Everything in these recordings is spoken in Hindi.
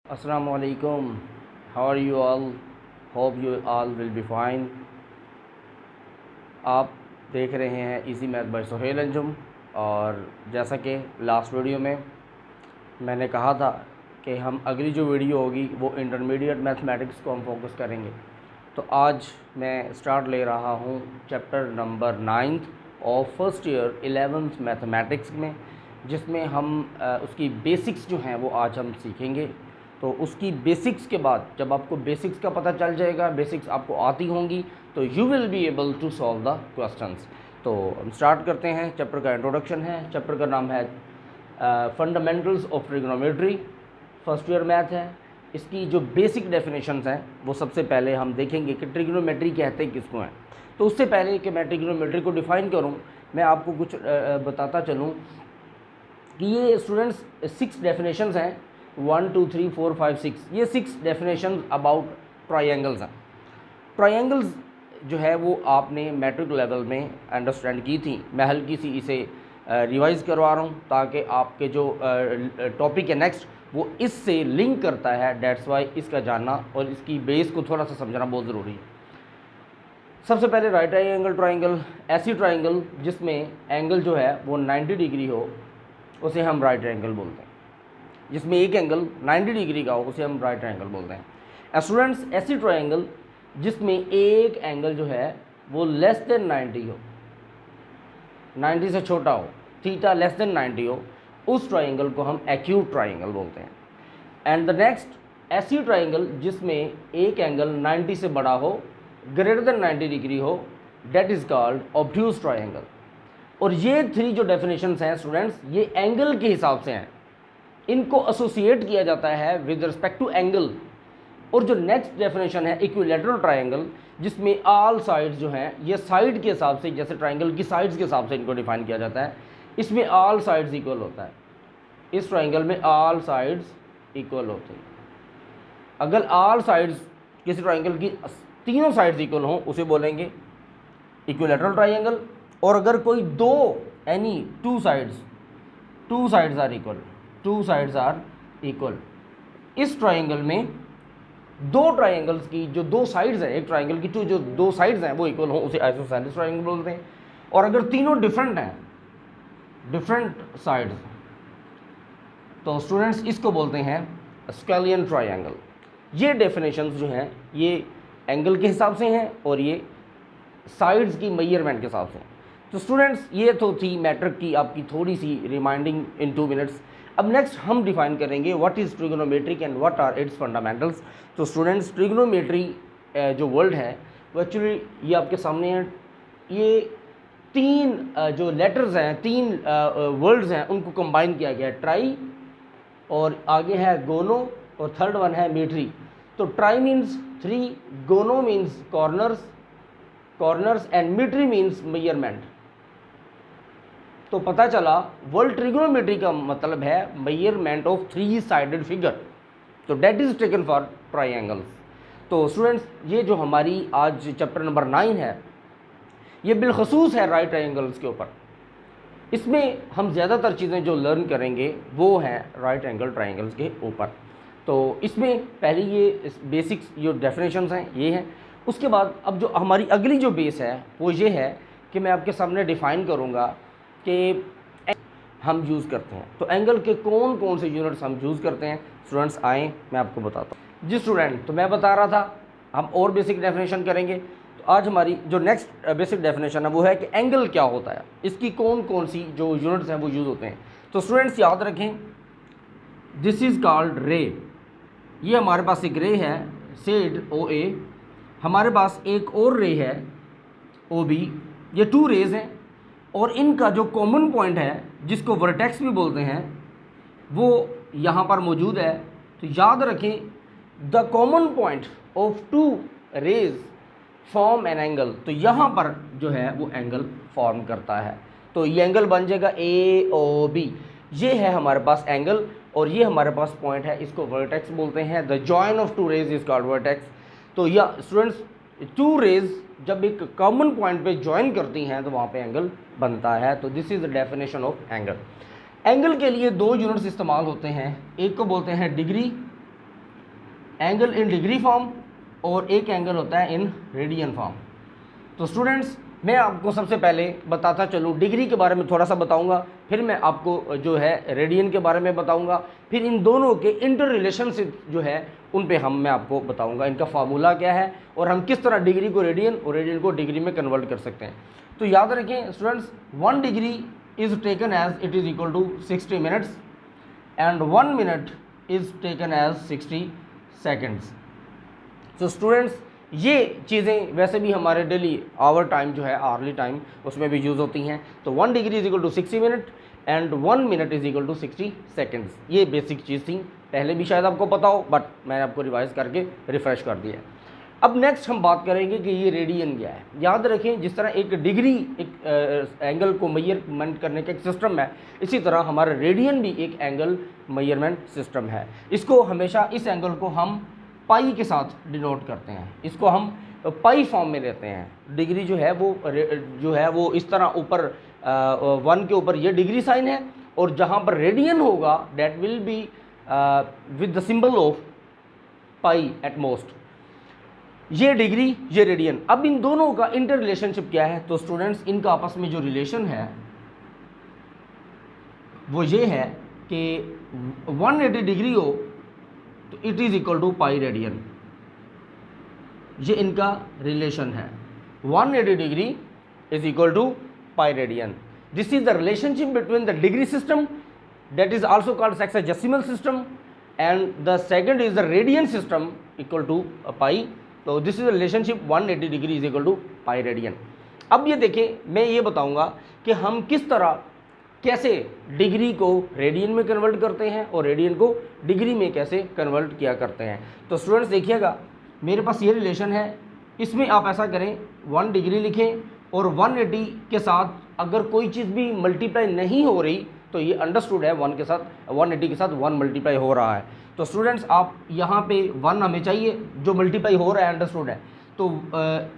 Assalamu alaikum. How are you all? Hope you all will be fine. आप देख रहे हैं easy math bye Sohail Anjum. और जैसा कि लास्ट वीडियो में मैंने कहा था कि हम अगली जो वीडियो होगी वो इंटरमीडिएट मैथमेटिक्स को हम फोकस करेंगे। तो आज मैं स्टार्ट ले रहा हूँ chapter number 9th of first year 11th mathematics में, जिसमें हम उसकी बेसिक्स जो हैं वो आज हम सीखेंगे। तो उसकी बेसिक्स के बाद जब आपको बेसिक्स का पता चल जाएगा, बेसिक्स आपको आती होंगी, तो you will be able to solve the questions. तो हम स्टार्ट करते हैं। चैप्टर का इंट्रोडक्शन है। चैप्टर का नाम है fundamentals of trigonometry, first year math है। इसकी जो बेसिक डेफिनेशंस हैं वो सबसे पहले हम देखेंगे कि ट्रिग्नोमेट्री कहते हैं किसको हैं। तो उससे पहले कि मैं ट्रिग्नोमेट्री को डिफ़ाइन करूं, मैं आपको कुछ बताता चलूं कि ये स्टूडेंट्स 6 डेफिनेशंस हैं। 1 2 3 4 5 6, ये 6 डेफिनेशन अबाउट ट्रायंगल्स हैं। ट्रायंगल्स जो है वो आपने मैट्रिक लेवल में अंडरस्टैंड की थी। मैं हल्की सी इसे रिवाइज़ करवा रहा हूँ ताकि आपके जो टॉपिक है नेक्स्ट वो इससे लिंक करता है। डेट्स वाई इसका जानना और इसकी बेस को थोड़ा सा समझना बहुत ज़रूरी है। सबसे पहले राइट एंगल ट्रायंगल, ऐसी ट्रायंगल जिसमें एंगल जो है वो 90 डिग्री हो उसे हम राइट एंगल बोलते हैं। जिसमें एक एंगल 90 डिग्री का हो उसे हम राइट एंगल बोलते हैं। स्टूडेंट्स, ऐसी ट्रायंगल जिसमें एक एंगल जो है वो लेस देन 90 हो, 90 से छोटा हो, थीटा लेस देन 90 हो, उस ट्रायंगल को हम एक्यूट ट्रायंगल बोलते हैं। एंड द नेक्स्ट, ऐसी ट्रायंगल जिसमें एक एंगल 90 से बड़ा हो, ग्रेटर देन 90 डिग्री हो, that is called obtuse triangle. और ये 3 जो डेफिनेशंस हैं स्टूडेंट्स, ये एंगल के हिसाब से हैं। इनको एसोसिएट किया जाता है विद रिस्पेक्ट टू एंगल। और जो नेक्स्ट डेफिनेशन है इक्विलैटरल ट्रायंगल, जिसमें ऑल साइड्स जो हैं ये साइड के हिसाब से, जैसे ट्रायंगल की साइड्स के हिसाब से इनको डिफाइन किया जाता है। इसमें ऑल साइड्स इक्वल होता है। इस ट्रायंगल में ऑल साइड्स इक्वल होते हैं। अगर ऑल साइड्स किसी ट्रायंगल की तीनों साइड्स इक्वल हों उसे बोलेंगे इक्विलैटरल ट्रायंगल। और अगर कोई any two sides are equal, two sides are equal, इस ट्रायंगल में दो ट्रायंगल्स की जो दो साइड्स हैं, एक ट्रायंगल की जो दो साइड्स हैं वो इक्वल हो, उसे आइसोसेलेस ट्रायंगल बोलते हैं। और अगर तीनों डिफरेंट हैं, डिफरेंट साइड्स, तो स्टूडेंट्स इसको बोलते हैं स्केलियन ट्रायंगल। ये डेफिनेशंस जो हैं ये एंगल के हिसाब से हैं और ये साइड्स की मेजरमेंट के हिसाब से। तो स्टूडेंट्स, ये तो थी मैट्रिक की आपकी थोड़ी सी रिमाइंडिंग इन 2 मिनट्स। अब नेक्स्ट हम डिफाइन करेंगे what is trigonometric and what are its fundamentals. तो स्टूडेंट्स, ट्रिग्नोमेट्री जो वर्ड है वो एक्चुअली ये आपके सामने है। ये 3 जो लेटर्स हैं, 3 वर्ड्स हैं, उनको कंबाइन किया गया है। ट्राई, और आगे है गोनो, और थर्ड वन है मीट्री। तो try means 3, gono means corners and metry means measurement. तो पता चला वर्ड ट्रिग्नोमेट्री का मतलब है मेजरमेंट ऑफ 3 साइडेड फिगर। तो that is taken for triangles. तो स्टूडेंट्स, ये जो हमारी आज चैप्टर नंबर 9 है ये बिलखसूस है राइट ट्रायंगल्स के ऊपर। इसमें हम ज़्यादातर चीज़ें जो लर्न करेंगे वो हैं राइट एंगल ट्रायंगल्स के ऊपर। तो इसमें पहले ये बेसिक्स जो डेफिनेशंस हैं ये हैं। उसके बाद अब जो हमारी अगली जो बेस है वो ये है कि मैं आपके सामने डिफ़ाइन करूँगा कि हम यूज़ करते हैं। तो एंगल के कौन कौन से यूनिट्स हम यूज़ करते हैं। स्टूडेंट्स आएँ मैं आपको बताता हूँ। जी स्टूडेंट, तो मैं बता रहा था हम और बेसिक डेफिनेशन करेंगे। तो आज हमारी जो नेक्स्ट बेसिक डेफिनेशन है वो है कि एंगल क्या होता है, इसकी कौन कौन सी जो यूनिट्स हैं वो यूज़ होते हैं। तो स्टूडेंट्स याद रखें, दिस इज़ कॉल्ड रे। ये हमारे पास एक रे है सेड OA, हमारे पास एक और रे है OB। ये 2 रेज हैं और इनका जो कॉमन पॉइंट है जिसको वर्टेक्स भी बोलते हैं वो यहाँ पर मौजूद है। तो याद रखें, the common point of 2 rays form an angle. तो यहाँ पर जो है वो एंगल फॉर्म करता है। तो ये एंगल बन जाएगा AOB। ये है हमारे पास एंगल और ये हमारे पास पॉइंट है, इसको वर्टेक्स बोलते हैं। The join of 2 rays is called vertex. तो या स्टूडेंट्स, 2 रेज जब एक कॉमन पॉइंट पे ज्वाइन करती हैं तो वहाँ पे एंगल बनता है। तो this is the definition of angle. Angle के लिए 2 यूनिट्स इस्तेमाल होते हैं, एक को बोलते हैं degree angle in degree form और एक एंगल होता है इन रेडियन फॉर्म। तो स्टूडेंट्स मैं आपको सबसे पहले बताता चलूँ, डिग्री के बारे में थोड़ा सा बताऊंगा, फिर मैं आपको जो है रेडियन के बारे में बताऊंगा, फिर इन दोनों के इंटर रिलेशनशिप जो है उन पे मैं आपको बताऊंगा, इनका फार्मूला क्या है और हम किस तरह डिग्री को रेडियन और रेडियन को डिग्री में कन्वर्ट कर सकते हैं। तो याद रखें students, 1 degree is taken as it is equal to 60 minutes and 1 minute is taken as 60 seconds. तो स्टूडेंट्स ये चीज़ें वैसे भी हमारे डेली आवर टाइम जो है आवर्ली टाइम उसमें भी यूज़ होती हैं। तो 1 degree is equal to 60 minute and 1 minute is equal to 60 seconds. ये बेसिक चीज़ थी, पहले भी शायद आपको पता हो बट मैंने आपको रिवाइज करके रिफ़्रेश कर दिया। अब नेक्स्ट हम बात करेंगे कि ये रेडियन क्या है। याद रखें जिस तरह एक डिग्री एक एंगल को मेजरमेंट करने का एक सिस्टम है, इसी तरह हमारा रेडियन भी एक एंगल मेजरमेंट सिस्टम है। इसको हमेशा इस एंगल को हम पाई के साथ डिनोट करते हैं, इसको हम पाई फॉर्म में लेते हैं। डिग्री जो है वो इस तरह ऊपर 1 के ऊपर ये डिग्री साइन है और जहाँ पर रेडियन होगा that will be with the symbol of pi at most. ये डिग्री ये रेडियन। अब इन दोनों का इंटर रिलेशनशिप क्या है? तो स्टूडेंट्स इनका आपस में जो रिलेशन है वो ये है कि 180 डिग्री हो तो it is equal to pi radian. ये इनका रिलेशन है, 180 degree is equal to pi radian. This is the relationship between the degree system that is also called sexagesimal system and the second is the radian system equal to pi. तो this is the relationship 180 degree is equal to pi radian. अब ये देखें, मैं ये बताऊंगा कि हम किस तरह कैसे डिग्री को रेडियन में कन्वर्ट करते हैं और रेडियन को डिग्री में कैसे कन्वर्ट किया करते हैं। तो स्टूडेंट्स देखिएगा, मेरे पास ये रिलेशन है, इसमें आप ऐसा करें 1 डिग्री लिखें और 180 के साथ अगर कोई चीज़ भी मल्टीप्लाई नहीं हो रही तो ये अंडरस्टूड है 1 के साथ 180 के साथ 1 मल्टीप्लाई हो रहा है। तो स्टूडेंट्स आप यहाँ पे 1 हमें चाहिए, जो मल्टीप्लाई हो रहा है अंडरस्टूड है। तो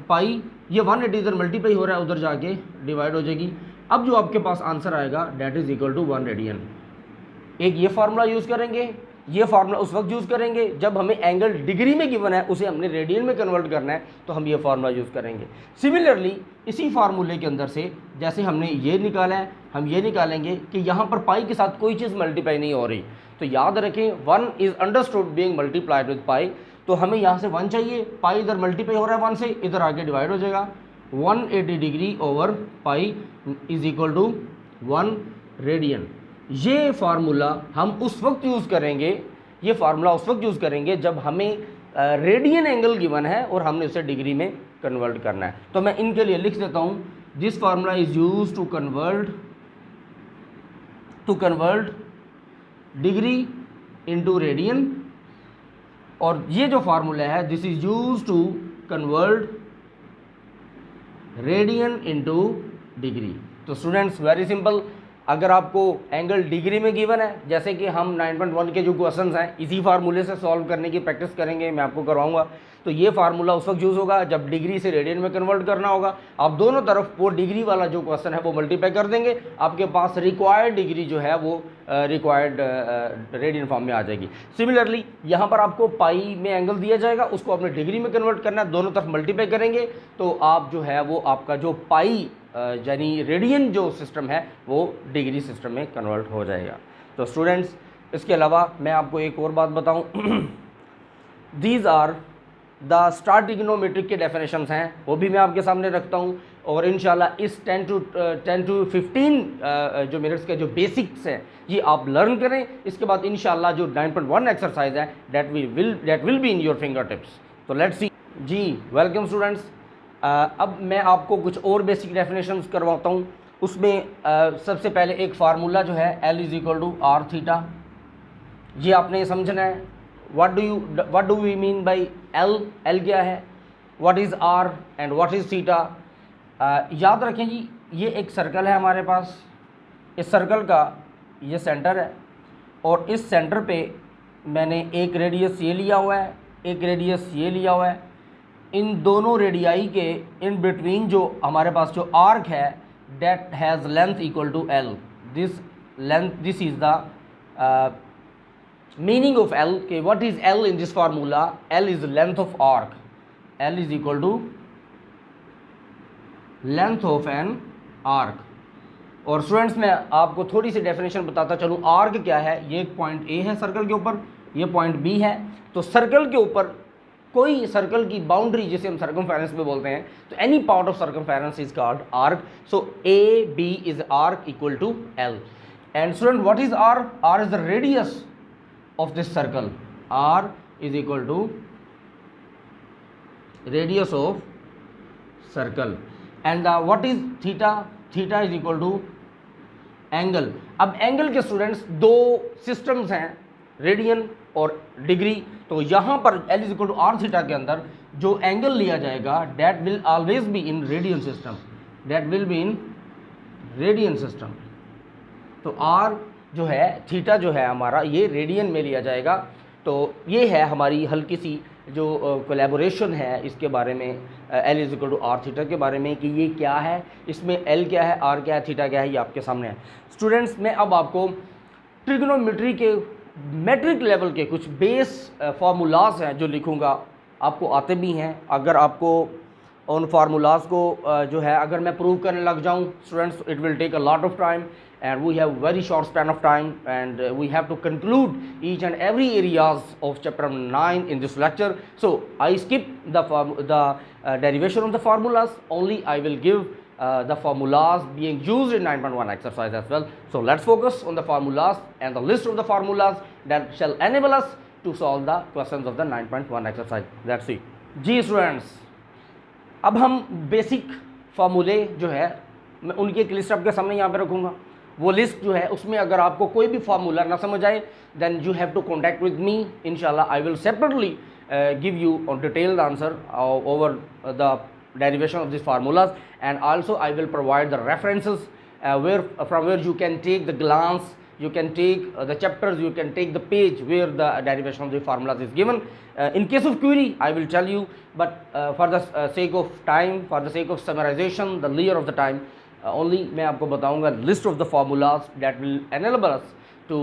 पाई ये 180 इधर मल्टीप्लाई हो रहा है, उधर जाके डिवाइड हो जाएगी। अब जो आपके पास आंसर आएगा that is equal to 1 radian. एक ये फार्मूला यूज़ करेंगे, ये फार्मूला उस वक्त यूज़ करेंगे जब हमें एंगल डिग्री में गिवन है, उसे हमने रेडियन में कन्वर्ट करना है, तो हम ये फार्मूला यूज़ करेंगे। सिमिलरली इसी फार्मूले के अंदर से जैसे हमने ये निकाला है, हम ये निकालेंगे कि यहाँ पर पाई के साथ कोई चीज़ मल्टीप्लाई नहीं हो रही। तो याद रखें 1 is understood being multiplied with pi. तो हमें यहाँ से 1 चाहिए, पाई इधर मल्टीप्लाई हो रहा है 1 से, इधर आगे डिवाइड हो जाएगा। 180 degree over pi is equal to 1 radian. ये फार्मूला हम उस वक्त यूज़ करेंगे, ये फार्मूला उस वक्त यूज़ करेंगे जब हमें रेडियन एंगल गिवन है और हमने उसे डिग्री में कन्वर्ट करना है। तो मैं इनके लिए लिख देता हूँ, this formula is use to convert degree into radian, और ये जो फार्मूला है this is use to convert radian into degree. तो स्टूडेंट्स वेरी सिंपल, अगर आपको एंगल डिग्री में गिवन है, जैसे कि हम 9.1 के जो क्वेश्चंस हैं इसी फार्मूले से सॉल्व करने की प्रैक्टिस करेंगे, मैं आपको करवाऊंगा। तो ये फार्मूला उस वक्त यूज़ होगा जब डिग्री से रेडियन में कन्वर्ट करना होगा। आप दोनों तरफ वो डिग्री वाला जो क्वेश्चन है वो मल्टीप्लाई कर देंगे, आपके पास रिक्वायर्ड डिग्री जो है वो रिक्वायर्ड रेडियन फॉर्म में आ जाएगी। सिमिलरली यहाँ पर आपको पाई में एंगल दिया जाएगा, उसको आपने डिग्री में कन्वर्ट करना है, दोनों तरफ मल्टीप्लाई करेंगे तो आप जो है वो आपका जो पाई यानी रेडियन जो सिस्टम है वो डिग्री सिस्टम में कन्वर्ट हो जाएगा। तो स्टूडेंट्स इसके अलावा मैं आपको एक और बात बताऊं, these are the star trigonometric के डेफिनेशंस हैं, वो भी मैं आपके सामने रखता हूं, और इंशाल्लाह इस 10 to 15 जो मिनट्स के जो बेसिक्स हैं ये आप लर्न करें। इसके बाद इंशाल्लाह जो 9.1 एक्सरसाइज है that will be in your fingertips. तो लेट्स सी जी। वेलकम स्टूडेंट्स, अब मैं आपको कुछ और बेसिक डेफिनेशंस करवाता हूँ। उसमें सबसे पहले एक फार्मूला जो है L is equal to R theta, ये आपने समझना है। What do we mean by L? L क्या है, what is R and what is theta. याद रखें जी, ये एक सर्कल है हमारे पास, इस सर्कल का ये सेंटर है और इस सेंटर पे मैंने एक रेडियस ये लिया हुआ है, एक रेडियस ये लिया हुआ है। इन दोनों रेडियाई के इन बिटवीन जो हमारे पास जो आर्क है that has length equal to L. This is the meaning of L के what is L in this formula, L is length of arc, L is equal to length of an arc. और स्टूडेंट्स मैं आपको थोड़ी सी डेफिनेशन बताता चलूँ, आर्क क्या है, ये पॉइंट ए है सर्कल के ऊपर, ये पॉइंट बी है, तो सर्कल के ऊपर कोई सर्कल की बाउंड्री जिसे हम सर्कमफेरेंस में बोलते हैं, तो any part of circumference is called arc. So A B is arc equal to L. And student what is R, R is the radius of this circle, R is equal to radius of circle. And what is theta, theta is equal to angle. अब एंगल के स्टूडेंट्स दो सिस्टम्स हैं, रेडियन और डिग्री, तो यहाँ पर L is equal to R theta के अंदर जो एंगल लिया जाएगा that will always be in radian system, that will be in radian system. तो R जो है, थीटा जो है हमारा, ये रेडियन में लिया जाएगा। तो ये है हमारी हल्की सी जो कोलैबोरेशन है इसके बारे में, L is equal to R theta के बारे में, कि ये क्या है, इसमें L क्या है, R क्या है, थीटा क्या है, ये आपके सामने है। स्टूडेंट्स मैं अब आपको ट्रिग्नोमेट्री के मेट्रिक लेवल के कुछ बेस फार्मूलाज हैं जो लिखूंगा, आपको आते भी हैं। अगर आपको उन फार्मूलाज को जो है अगर मैं प्रूव करने लग जाऊं students, it will take a lot of time and we have very short span of time, and we have to conclude each and every areas of chapter 9 in this lecture. So I skip the derivation of the formulas, only I will give the formulas being used in 9.1 exercise as well. So let's focus on the formulas and the list of the formulas that shall enable us to solve the questions of the 9.1 exercise. Let's see. जी स्टूडेंट्स, अब हम बेसिक फार्मूले जो है मैं उनकी एक लिस्ट आपके सामने यहाँ पे रखूँगा। वो लिस्ट जो है उसमें अगर आपको कोई भी फार्मूला ना समझ आए then you have to contact with me, इंशाल्लाह I will separately give you on detailed answer over the derivation of these formulas, and also I will provide the references from where you can take the glance, you can take the chapters, you can take the page where the derivation of the formulas is given. In case of query I will tell you, but for the sake of time, for the sake of summarization, the leisure of the time, only मैं आपको बताऊंगा list of the formulas that will enable us to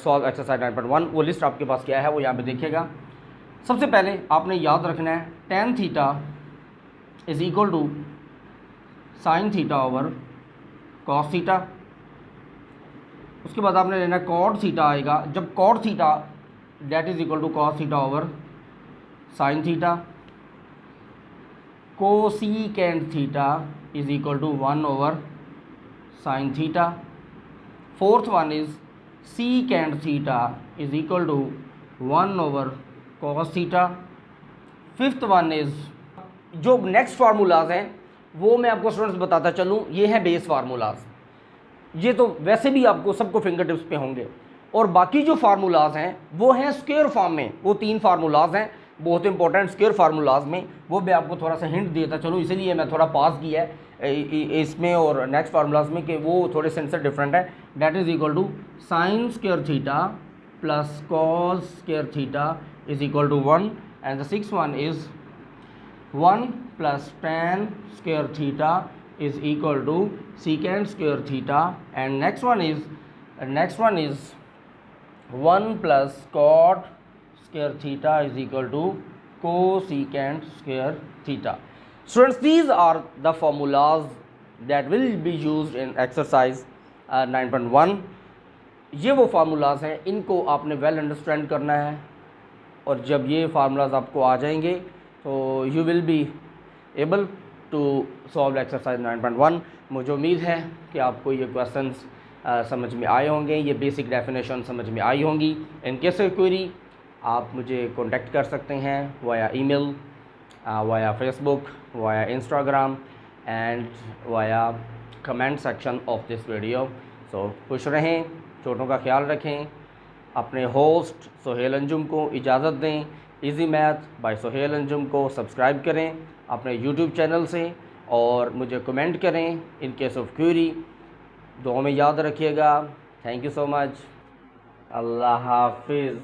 solve exercise 9.1। वो लिस्ट आपके पास क्या है वो यहाँ पे देखिएगा। सबसे पहले आपने याद रखना है tan theta is equal to sine theta over cos theta. उसके बाद आपने लेना कॉट थीटा आएगा, जब cot theta that is equal to cos theta over sine theta. Cosecant theta is equal to 1 over sine theta. Fourth one is secant theta is equal to 1 over cos theta. Fifth one is, जो नेक्स्ट फार्मूलाज हैं वो मैं आपको स्टूडेंट्स बताता चलूँ, ये हैं बेस फार्मूलाज। ये तो वैसे भी आपको सबको फिंगर टिप्स पे होंगे, और बाकी जो फार्मूलाज हैं वो हैं स्क्वायर फॉर्म में। वो 3 फार्मूलाज हैं बहुत इंपॉर्टेंट स्क्वायर फार्मूलाज में, वो मैं आपको थोड़ा सा हिंट देता चलूँ, इसीलिए मैं थोड़ा पास किया है इसमें और नेक्स्ट फार्मूलाज में कि वो थोड़े से इनसे डिफरेंट है। That is equal to sine square theta plus cos square theta is equal to 1, and the six one is 1 plus tan square theta is equal to secant square theta, and next one is 1 plus cot square theta is equal to cosecant square theta. Students, these are the formulas that will be used in exercise 9.1. ये वो फार्मूलाज हैं, इनको आपने वेल अंडरस्टैंड करना है, और जब ये फार्मूलाज आपको आ जाएंगे तो you will be able to solve exercise 9.1। मुझे उम्मीद है कि आपको ये क्वेश्चंस समझ में आए होंगे, ये बेसिक डेफिनेशन समझ में आई होंगी। इन केस ऑफ क्वेरी आप मुझे कांटेक्ट कर सकते हैं via email, via Facebook, via Instagram and via comment section of this video. So खुश रहें, छोटों का ख्याल रखें, अपने होस्ट सोहेल अंजुम को इजाज़त दें। Easy math bye Sohail Anjum को सब्सक्राइब करें अपने यूट्यूब चैनल से, और मुझे कमेंट करें इन केस ऑफ क्वेरी। दुआ में याद रखिएगा। Thank you so much. अल्लाह हाफिज़।